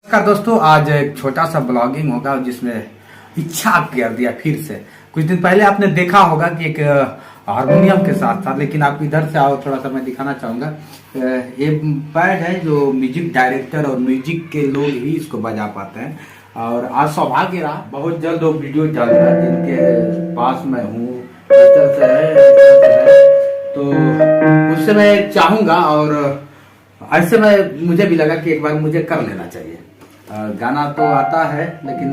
नमस्कार दोस्तों, आज एक छोटा सा ब्लॉगिंग होगा जिसमें इच्छा कर दिया फिर से। कुछ दिन पहले आपने देखा होगा कि एक हारमोनियम के साथ था, लेकिन आप इधर से आओ, थोड़ा सा मैं दिखाना चाहूंगा। ये पैड है जो म्यूजिक डायरेक्टर और म्यूजिक के लोग ही इसको बजा पाते हैं। और आज सौभाग्य रहा, बहुत जल्द वो वीडियो डालूंगा जिनके पास मैं हूँ। इस तरह से है, तो उससे मैं चाहूंगा, और ऐसे में मुझे भी लगा कि एक बार मुझे कर लेना चाहिए। गाना तो आता है लेकिन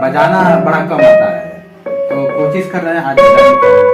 बजाना बड़ा कम आता है, तो कोशिश कर रहे हैं आज बजाने की।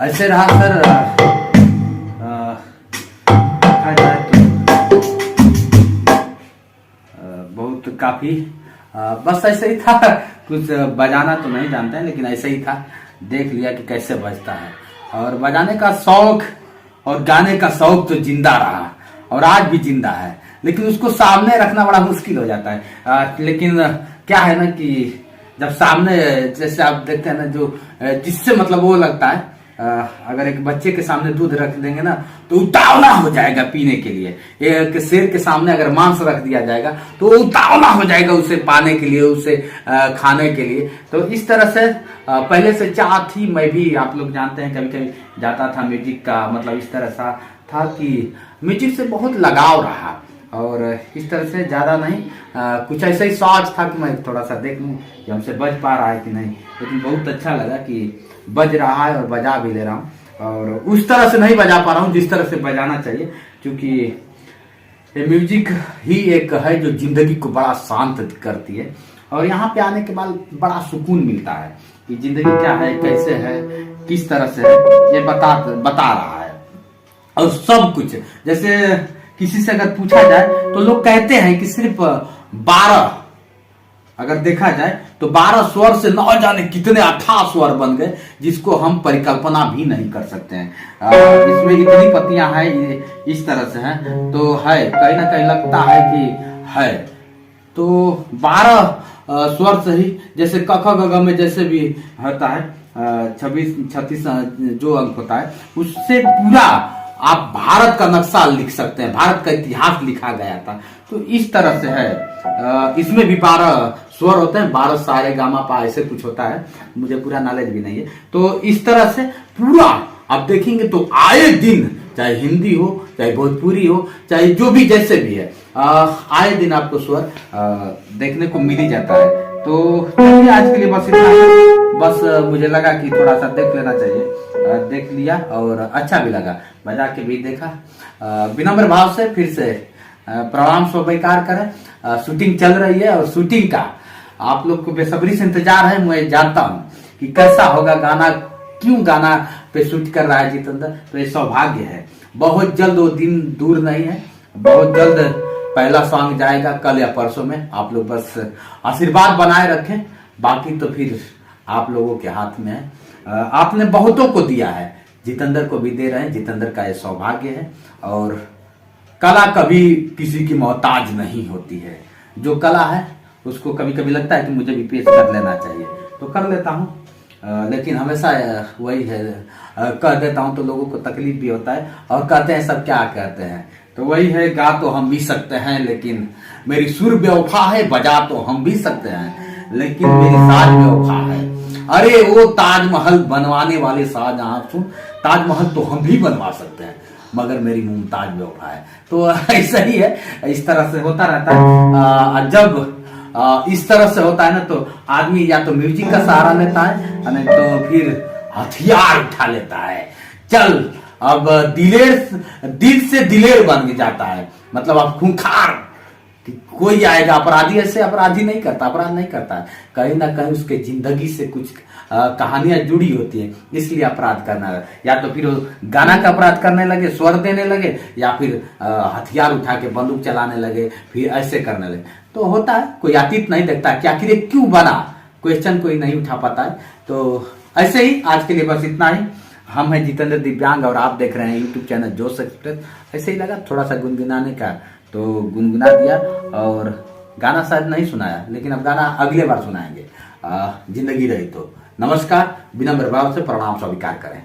ऐसे रहा सर, देखा जाए तो बहुत काफी बस ऐसे ही था। कुछ बजाना तो नहीं जानते हैं, लेकिन ऐसे ही था, देख लिया कि कैसे बजता है। और बजाने का शौक और गाने का शौक तो जिंदा रहा और आज भी जिंदा है, लेकिन उसको सामने रखना बड़ा मुश्किल हो जाता है। लेकिन क्या है ना कि जब सामने, जैसे आप देखते हैं ना, जो जिससे मतलब वो लगता है, अगर एक बच्चे के सामने दूध रख देंगे ना तो उतावला हो जाएगा पीने के लिए। एक शेर के सामने अगर मांस रख दिया जाएगा तो उतावला हो जाएगा उसे पाने के लिए, उसे खाने के लिए। तो इस तरह से पहले से चाह थी, मैं भी, आप लोग जानते हैं, कभी कभी जाता था म्यूजिक का, मतलब इस तरह सा था कि म्यूजिक से बहुत लगाव रहा। और इस तरह से ज्यादा नहीं, कुछ ऐसा ही शौक था कि मैं थोड़ा सा देख लूं कि हमसे बज पा रहा है कि नहीं। लेकिन बहुत अच्छा लगा कि बज रहा है और बजा भी ले रहा हूँ। और उस तरह से नहीं बजा पा रहा हूँ जिस तरह से बजाना चाहिए, क्योंकि ये म्यूजिक ही एक है जो जिंदगी को बड़ा शांत करती है। और यहाँ पे आने के बाद बड़ा सुकून मिलता है कि जिंदगी क्या है, कैसे है, किस तरह से है, ये बता रहा है। और सब कुछ, जैसे किसी से अगर पूछा जाए तो लोग कहते हैं कि सिर्फ 12, अगर देखा जाए तो 12 स्वर से न जाने कितने 18 स्वर बन गए, जिसको हम परिकल्पना भी नहीं कर सकते हैं। इसमें इतनी पत्तियां हैं, इस तरह से हैं, तो है, कहीं ना कहीं लगता है कि है। तो 12 स्वर से ही, जैसे क ख ग घ में जैसे भी होता है 26 36 जो अंक होता है, उससे पूरा आप भारत का नक्शा लिख सकते हैं, भारत का इतिहास लिखा गया था। तो इस तरह से है। इसमें भी 12 स्वर होते हैं, 12 सारे गामा पा ऐसे कुछ होता है, मुझे पूरा नॉलेज भी नहीं है। तो इस तरह से पूरा आप देखेंगे तो आए दिन, चाहे हिंदी हो, चाहे भोजपुरी हो, चाहे जो भी जैसे भी है, आए दिन आपको स्वर देखने को मिल ही जाता है। तो आज के लिए बस इतना ही। बस मुझे लगा कि थोड़ा सा देख लेना चाहिए, देख लिया और अच्छा भी लगा, बजा के भी देखा। विनम्र भाव से फिर से प्रणाम स्वीकार करें। शूटिंग चल रही है और शूटिंग का आप लोग को बेसब्री से इंतजार है। मैं जानता हूँ कि कैसा होगा गाना, क्यों गाना पे शूट कर रहा है जितेंद्र। तो ये सौभाग्य है, बहुत जल्द वो दिन दूर नहीं है, बहुत जल्द पहला सॉन्ग जाएगा, कल या परसों में। आप लोग बस आशीर्वाद बनाए रखें, बाकी तो फिर आप लोगों के हाथ में है। आपने बहुतों को दिया है, जितेंद्र को भी दे रहे हैं, जितेंद्र का ये सौभाग्य है। और कला कभी किसी की मोहताज नहीं होती है, जो कला है उसको कभी कभी लगता है कि मुझे भी पेश कर लेना चाहिए, तो कर लेता हूँ। लेकिन हमेशा वही है, कह देता हूँ तो लोगों को तकलीफ भी होता है और कहते हैं सब क्या कहते हैं, तो वही है, गा तो हम भी सकते हैं लेकिन मेरी सुर बेवफा है, बजा तो हम भी सकते हैं लेकिन मेरी साज बेवफा है। अरे वो ताजमहल बनवाने वाले शाहजहां, सुन, ताजमहल तो हम भी बनवा सकते हैं मगर मेरी मुमताज बेवफा है। तो ऐसा ही है, इस तरह से होता रहता है। जब इस तरह से होता है ना तो आदमी या तो म्यूजिक का सहारा लेता है नहीं तो फिर हथियार उठा लेता है। चल अब दिल से दिलेर बन जाता है, मतलब अब खूंखार कि कोई आएगा। अपराधी ऐसे अपराधी नहीं करता, अपराध नहीं करता है, कहीं ना कहीं उसके जिंदगी से कुछ कहानियां जुड़ी होती है, इसलिए अपराध करना है। या तो फिर गाना का अपराध करने लगे, स्वर देने लगे, या फिर हथियार उठा के बंदूक चलाने लगे, फिर ऐसे करने लगे। तो होता है, कोई अतीत नहीं देखता कि आखिर ये क्यों बना, क्वेश्चन कोई नहीं उठा पाता है। तो ऐसे ही आज के लिए बस इतना ही। हम हैं जितेंद्र दिव्यांग और आप देख रहे हैं यूट्यूब चैनल जोश एक्सप्रेस। ऐसे ही लगा थोड़ा सा गुनगुनाने का तो गुनगुना दिया, और गाना शायद नहीं सुनाया लेकिन अब गाना अगले बार सुनाएंगे जिंदगी रही तो। नमस्कार, विनम्र भाव से प्रणाम स्वीकार करें।